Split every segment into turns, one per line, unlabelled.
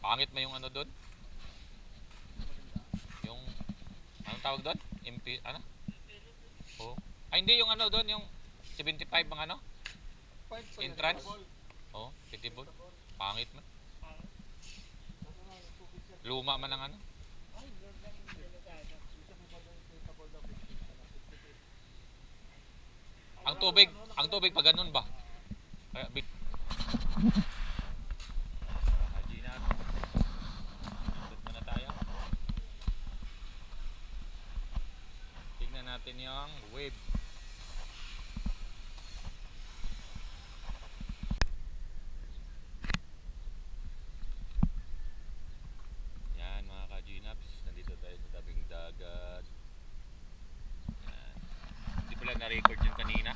Pangit mo yung ano doon? Yung, anong tawag doon? MP, ano? Oh. Ay, hindi yung ano doon, yung 75 ang ano? Entrance? Oh, pitibol. Pangit man. Luma man ang ano. Ang tubig pa ganun ba? Kaya big. Gina. Dito muna tayo. Tingnan natin yung wave. Yan mga ka-Ginaps, nandito tayo sa tabing dagat. Yan. Hindi pala na-record yung kanina.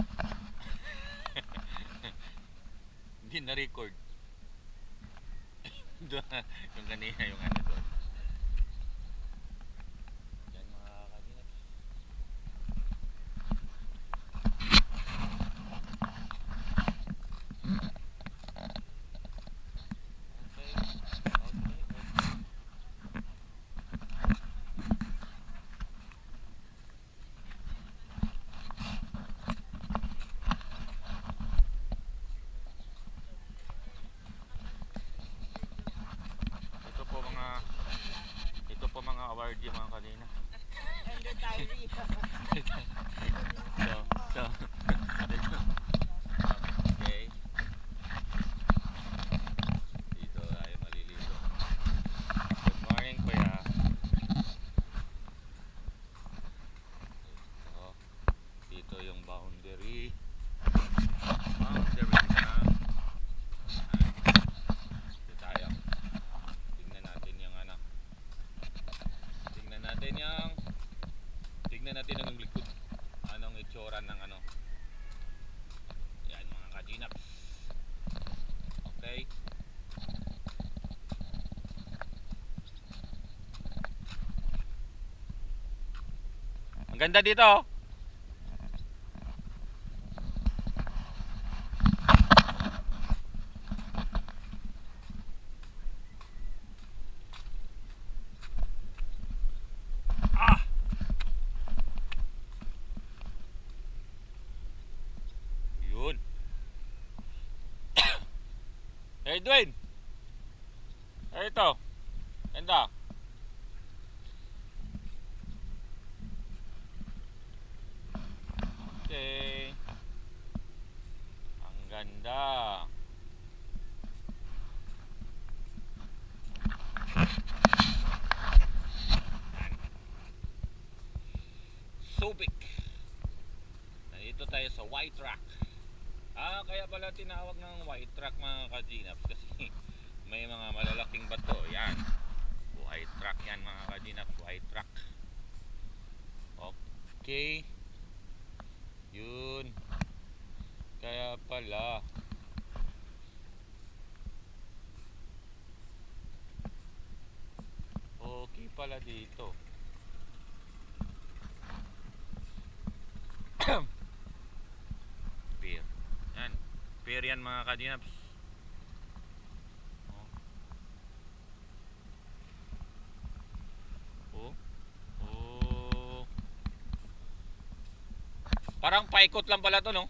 Hindi na-record. Yung kanina yung ano doon. Yan mga ka-Ginaps. Ito po mga award yung mga kanina.
Under diary.
So, okay. Dito tayo maliligo. Good morning kuya. So, dito yung boundary. Boundary na. Dito tayo. Tingnan natin yung ano. Tingnan natin ang likod. Anong itsura ng ano. Yan mga ka-Ginaps. Okay. Ang ganda dito oh. Yun. Hey Dwayne. Ito. Ganda. Okay. Ang ganda. Subic. Nandito tayo sa White Rock. Kaya pala tinawag ng White Rock mga ka-Ginaps kasi may mga malalaking bato. Yan. White Rock yan mga ka-Ginaps. White Rock. Okay. Yun. Kaya pala. Okay pala dito. Pier. Yan. Pier yan mga ka-Ginaps. Oh. Oh. Parang paikot lang pala to, no?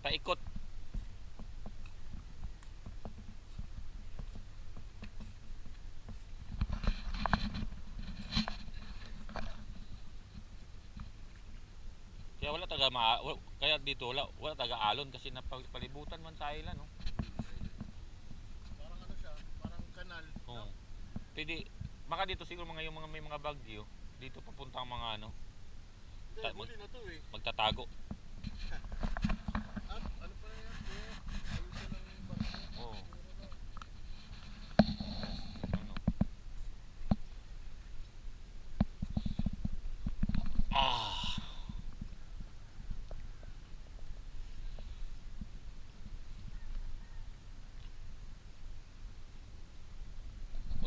Paikot. Kaya kaya dito wala taga-alon kasi napalibutan man tayo lang, no?
Parang ano siya, parang kanal.
Oo. Pwede baka dito siguro yung mga may mga bagyo, dito papunta ang mga ano,
Hindi, muli na to eh.
magtatago.
Ano pa na yan? Ayusin lang yung barko.
Oo. Ano?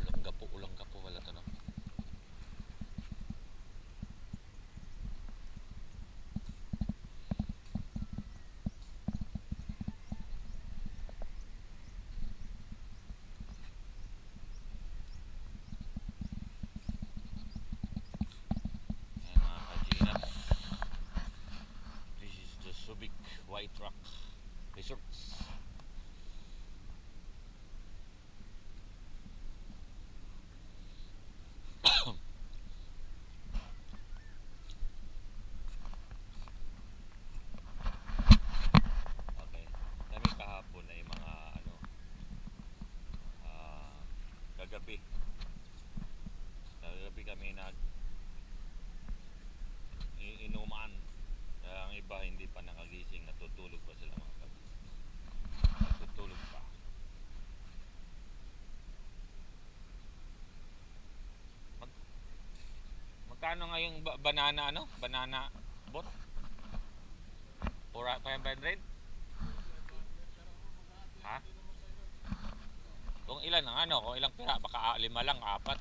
Ulang gapo wala to, no? White Rock Resorts. Okay. Kami kahapon ay mga ano, kagabi. Kagabi kami inuman. Ang iba hindi pa nakagising, natutulog pa sila mga kapatid. Natutulog pa. Mag Magkano nga yung banana ano? Banana boat? 500? Ha? Kung ilan ang ano, kung ilang pira, baka 5 lang, 4.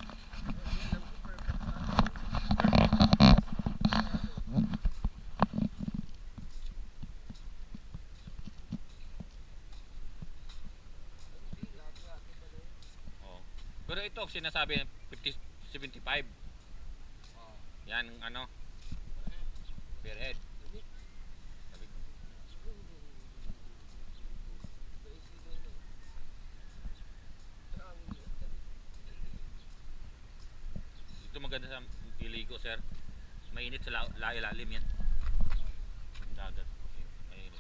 Oh. Pero ito sinasabi 50 75. Yan ano, per head. Ito maganda sa iligo, sir. Mainit sa ilalim yan. Ang dagat. Mainit.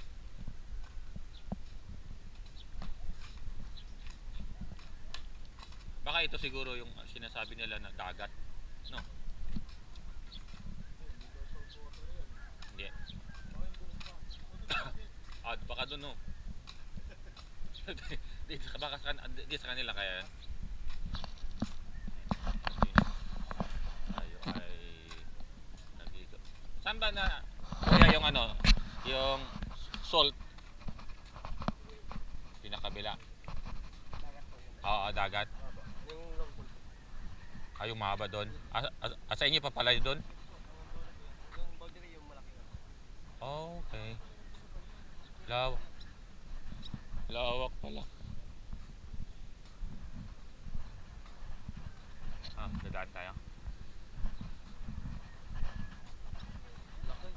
Baka ito siguro yung sinasabi nila na dagat, no? Hindi. Baka doon, no? Di sa kanila kaya. Tayo ay nandito. Saan ba na kaya yung ano, yung salt pinakabila? Oo, dagat. Yung mahaba doon. Sa inyo pa pala doon?
Yung boundary yung malaki na.
Oh, okay. Lawak pala. Dadaan tayo.
Laki.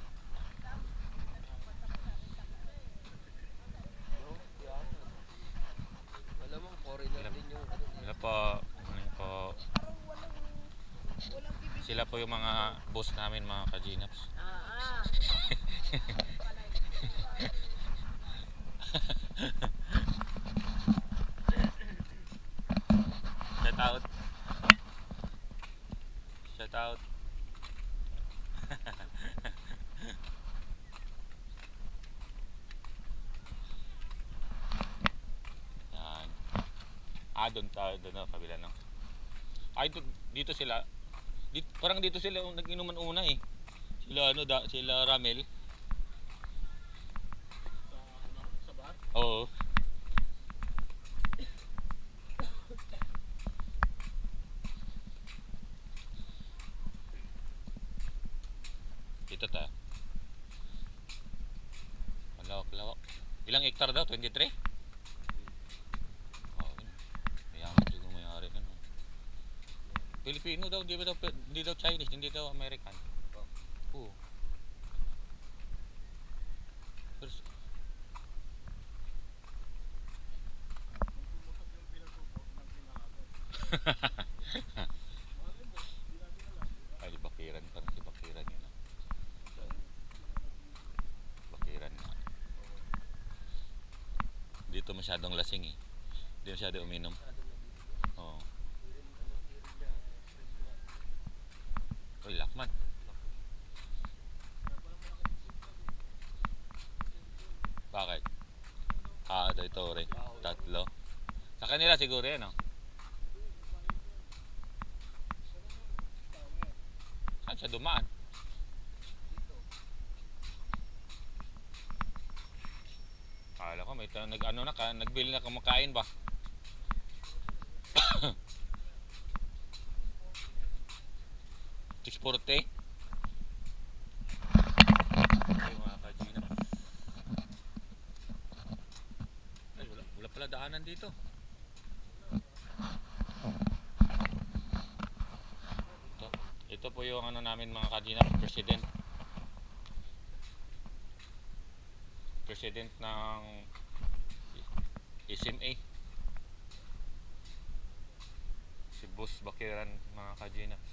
No, yan. Alam mo, foreigner din yung ano.
Sila po, sila po yung mga boss namin, mga ka-Ginaps. Shout out. Shout out. Yan. Doon tayo, doon na, kabila no. Dito sila. Parang dito sila nag-inuman una eh. Sila ano sila Ramel.
Sa bar?
Oo. Dito tayo. Lawak. Ilang hektar daw? 23? Mayaman siguro may-ari nun. Pilipino daw, hindi daw Chinese, hindi daw American. Oo. Pero, ay, Bakiran, parang si Bakiran yun. Bakiran na. Dito masyadong lasing eh. Hindi masyado uminom. Oo. Uy, Lakman. Bakit? Ito rin. 3. Sa kanila siguro yan, no? Saan siya dumaan? Akala ko may nagbili na kumakain ba? Porte. Ay, mga ka-Ginaps. Ay, wala pala daanan dito. Ito po yung ano namin mga ka-Ginaps, president ng SMA. Si Boss Bakiran, mga ka-Ginaps.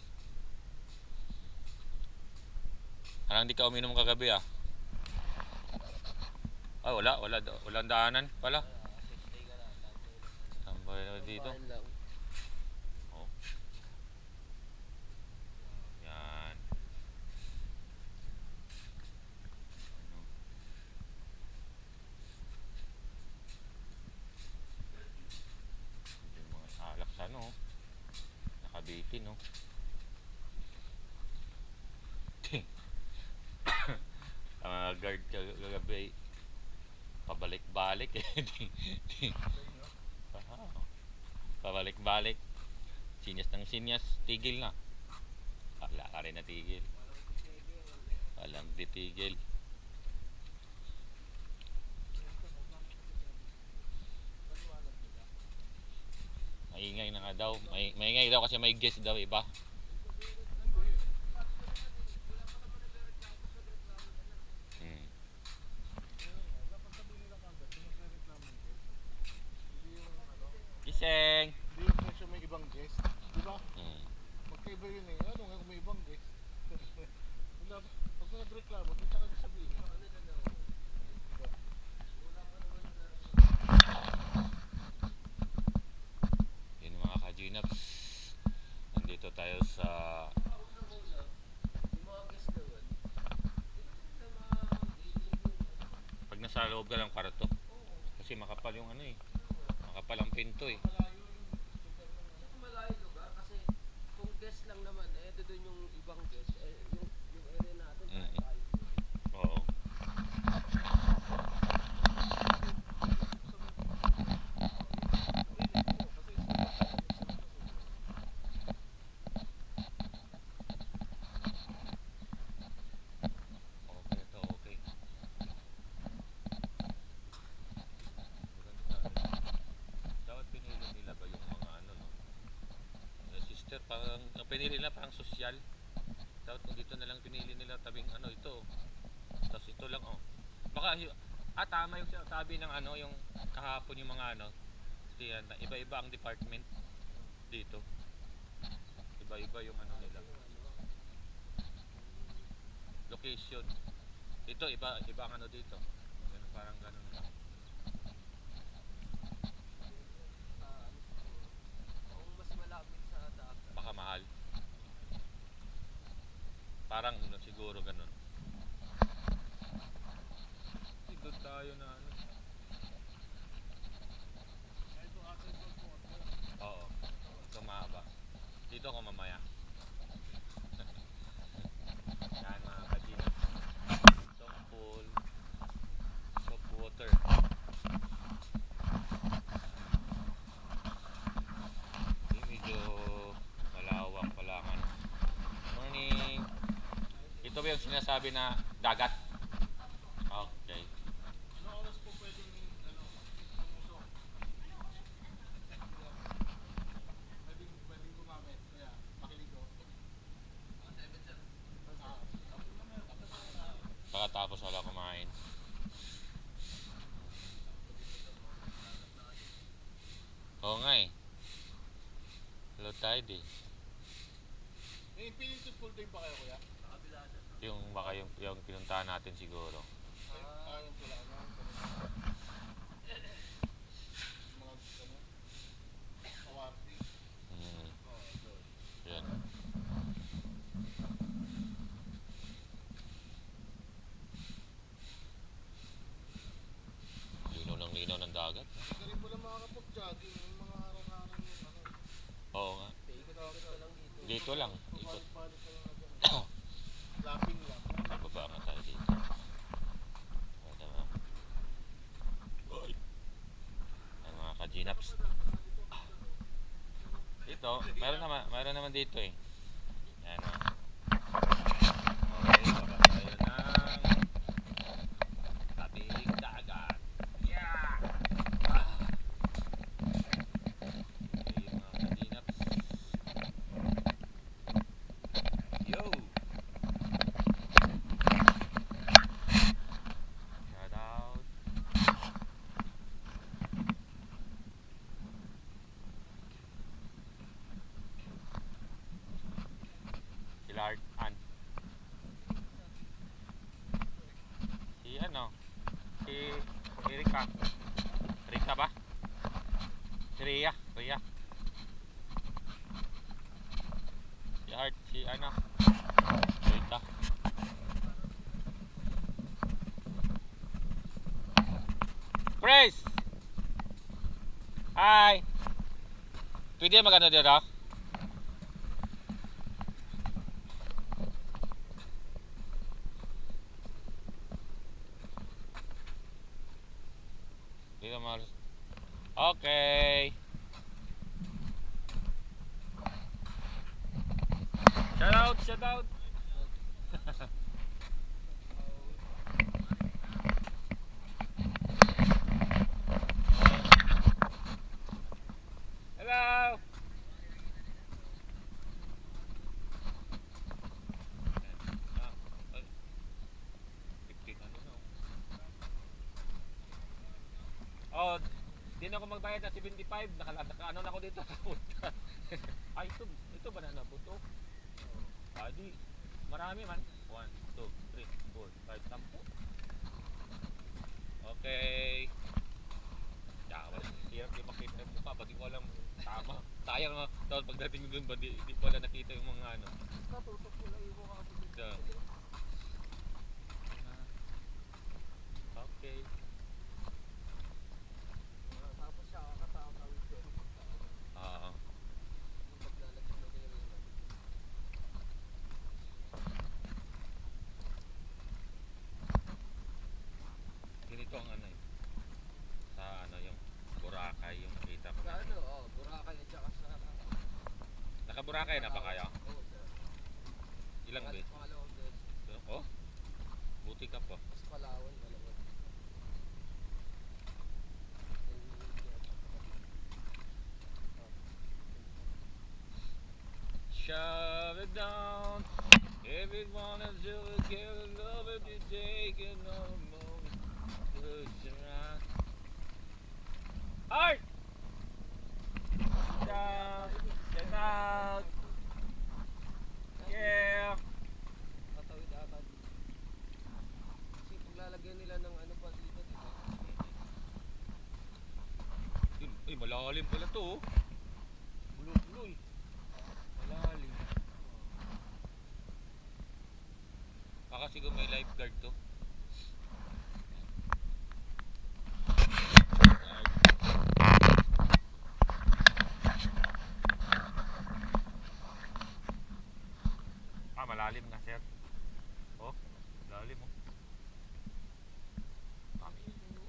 Parang hindi ka uminom kagabi ah. Ah, walang daanan pala. Tambay na dito.
Kumain lang.
Oh. Yan. Ano? Yung mga alak sa ano, nakabitin no. Ang mga guard kagabi pabalik-balik eh. Pabalik-balik. Sinyas ng sinyas, tigil na. Wala ka rin natigil. Walang titigil. Maingay na nga daw. Maingay daw kasi may guest daw iba. Hmm.
Dapat sabihin nila kagad, kung magre-reklamo ko. Hindi yung ano,
Gising!
hindi yung presyo may ibang guest. Di ba?
Hmm.
Magkaiba yun eh. Ano nga kung may ibang guest? Wala, pag may nagreklamo, di tsaka niya sabihin.
Yun mga ka-Ginaps. Nandito tayo sa pag nasa loob ka ng kwarto. Kasi makapal yung ano eh. Makapal ang pinto eh.
Malayo lugar kasi kung guest lang naman eh doon yung ibang guest eh yung area natin tayo.
Oo. Okay to, okay. Dapat pinili nila ba yung mga ano no? Sister, parang ang pinili nila parang sosyal. Dapat kung dito na lang pinili nila tabing ano ito. Tapos ito lang oh. Baka tama yung sabi ng ano yung kahapon yung mga ano. Kasi yan, iba-iba ang department dito. Iba-iba yung ano nila. Location. Ito iba ang ano dito. Ganun, parang ganun lang.
Kung mas malapit sa dagat.
Baka mahal. Parang ano, siguro ganun. Kasi doon tayo na ano.
Ito ata yung pagkuha.
Oo. Ito mahaba. Dito ako mamaya. Yan mga kadina. Soft pool. Soft water. Hindi medyo malawak pala ang ano. Morning. Ito ba yung sinasabi na dagat? Okay.
Ano oras po pwedeng ano, pumusok? Pwedeng gumamit. Kaya, makiligo.
Pagkatapos wala kumain. Oo nga eh. Low tide eh.
May infinity pool din ba kayo kuya?
Yung baka yung pinuntahan natin siguro.
Yung pula na. Mga ano, kawarti.
Hmm. Yan. Linaw ng linaw ng dagat.
Hindi rin pala makakapag-jogging yung mga araw-araw yung ano.
Oo nga.
Ikot-ikot ka lang dito.
Dito lang. Ikot.
Balik-balik ka lang na dyan. Lapping lang.
Bababa nga tayo dito. O, diba? Ay. Ang mga ka-Ginaps. Dito, mayroon naman dito eh. Yan o. Okay, baba tayo ng tabing dagat. Yeah! Okay, mga ka-Ginaps. Yo! Shout out. Erika. Rika ba? Si Rhea. Rhea. Si Art. Si ano. Rika. Praise! Hi! Pwede magano dito? Dito mas. Okay. Shout out, shout out. Hello. Oh, di na ako magbayad ng 75. Naka ano na ako dito. Ay, ito banana buto. Adi, marami man. 1, 2, 3, 4, 5, 10. Okay. Ya, wala. Hirap di makita yung mukha. Pag di ko alam tama. Sayang no. Tapos pagdating doon, di ko wala nakita yung mga ano.
Natutok ko lang yung mukha ko dito.
So, okay.
Tapos siya kakatawag dyan.
Oo.
Yung paglalagyan ng area.
Ganito ang ano eh. Sa ano yung Boracay yung kita ko.
Sa ano, Boracay at saka sa...
Naka Boracay na ba kayo?
Oo, sir.
Ilang beses?
Pangalawang beses.
Oh, buti ka po.
Mas Palawan, dalawa.
Shove it down. Everyone is really getting love if you take it no more. Push around. Art! Down. Get out. Yeah.
Tatawid ata. Kasi paglalagyan nila ng ano pa dito, di ba?
Ay, malalim pala to oh. Bulo-bulo eh. Malalim. Baka siguro may lifeguard to. Ah, malalim na sir. Oh, malalim oh. Kami.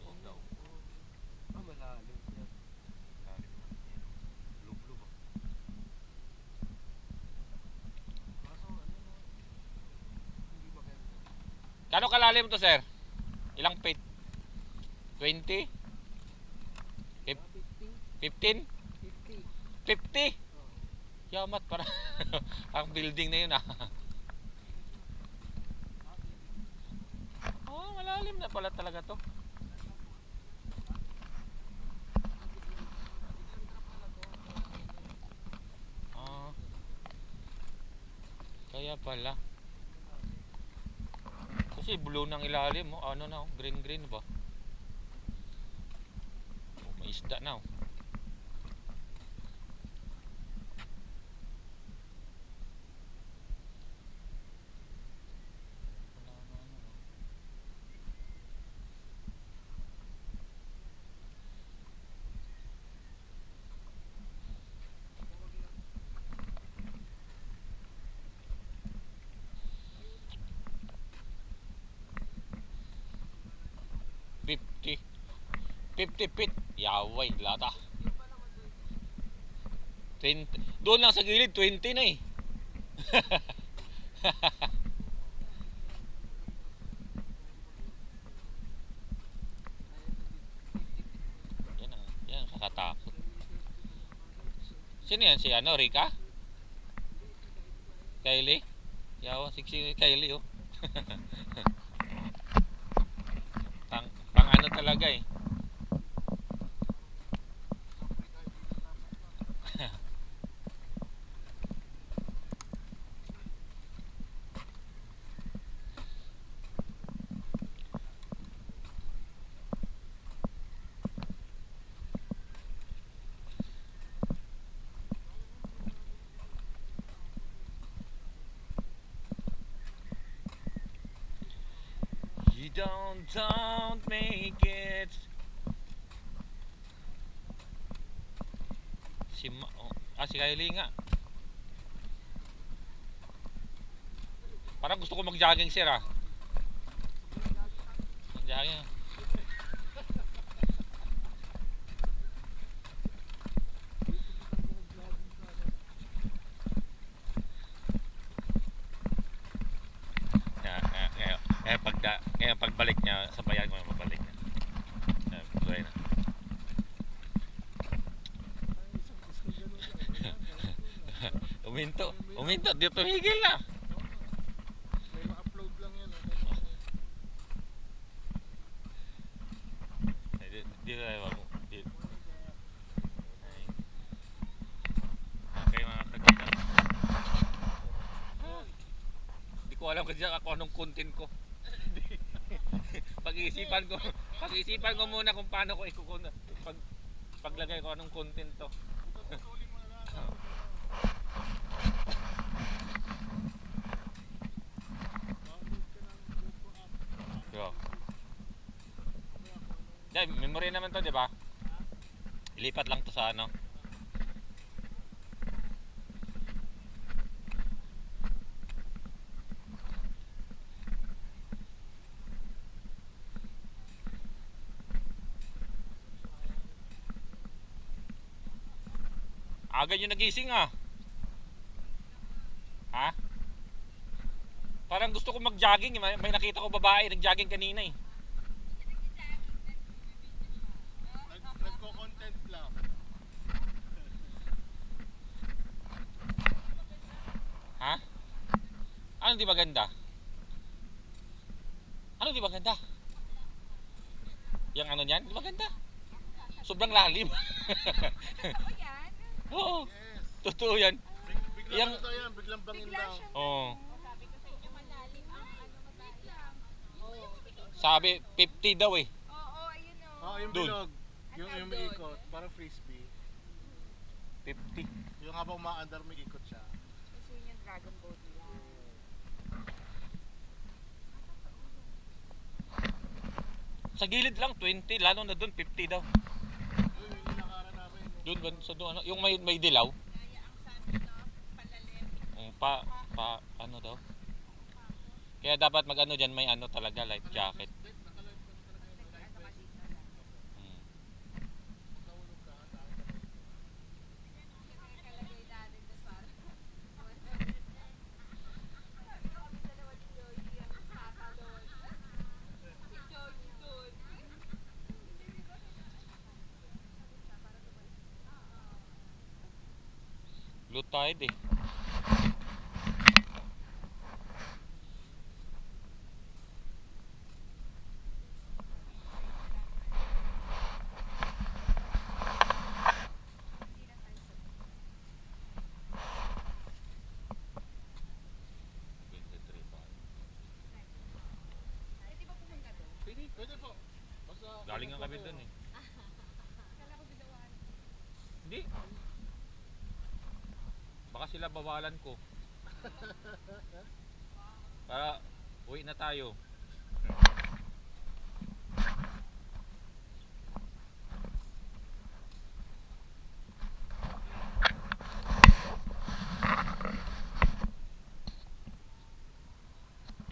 Oh, daw.
Malalim siya.
Malalim na. Yan. Blue-blue ba?
Kaso ano na, hindi maganda.
Kano kalalim to sir? Ilang feet? 20? 15?
50? 50.
50? Yamat para ang building na yun ah. Oh, malalim na pala talaga to. Ah. Kaya pala. Kasi blue ng ilalim mo, ano na, green ba? Oh, may isda na oh. $50 feet. Yaway, lata. 20. Doon lang sa gilid, 20 na eh. Yan, kakatakot. Sino yan? Si ano, Rika? Kylie? Yawa, siksi Kylie oh. pang ano talaga eh. don't make it. Si Kylie nga. Parang gusto ko mag-jogging, sir, ah. Mag-jogging. Ngayon pagbalik niya, sabayan ko yung mabalik niya. Tuloy na. Uminto, di tumigil na.
May ma-upload lang yan.
Di tayo ako. Okay, mga kagina. Di ko alam kasi ako anong content ko. Pag-iisipan ko muna kung paano ko paglagay ko anong content to. Yo. Dahil memory naman to, di ba? Ilipat lang to sa ano. Aga nyo nagising, ah. Ha? Parang gusto ko mag-jogging. May nakita ko babae nag-jogging kanina, eh.
Nagko-content lang.
Ha? Ano di ba ganda? Ano di ba ganda? Yang ano niyan? Di ba ganda? Sobrang lalim. Oo.
Yes.
Totoo yan.
Biglang ano yan, biglang bangin lang.
Oo.
Sabi ko sa inyo malalim ang ano matalang.
Sabi 50 daw, eh.
Oo, ayun o.
Yung
Dun.
bilog. Yung may ikot, parang frisbee.
50.
Yung habang umaandar may ikot siya.
Kasi yun yung dragon boat nila.
Sa gilid lang 20, lalo na doon 50 daw.
Yun yung inakaran namin.
Doon ba sa doon ano, yung may dilaw?
Kaya ang sabi no, palalim.
Ano daw? Kaya dapat mag-ano diyan, may ano talaga, life jacket.
Ano ka dito lang.
Hmm.
Kalagay natin doon para. Kami dalawa ni Joey ang tatalon. Si Joey doon.
Blue tide, eh.
Pwede ba pumunta doon?
Pwede po. Basta
Galing nga kami doon, eh.
Kala ko bidawaan.
Hindi. Baka sila bawalan ko. Para uwi na tayo.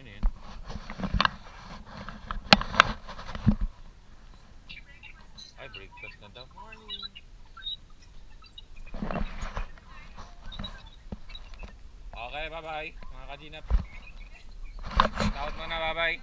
Yun yun. Ay, breakfast na daw. Okay, bye-bye mga kajinap. Tawad mo na, bye-bye.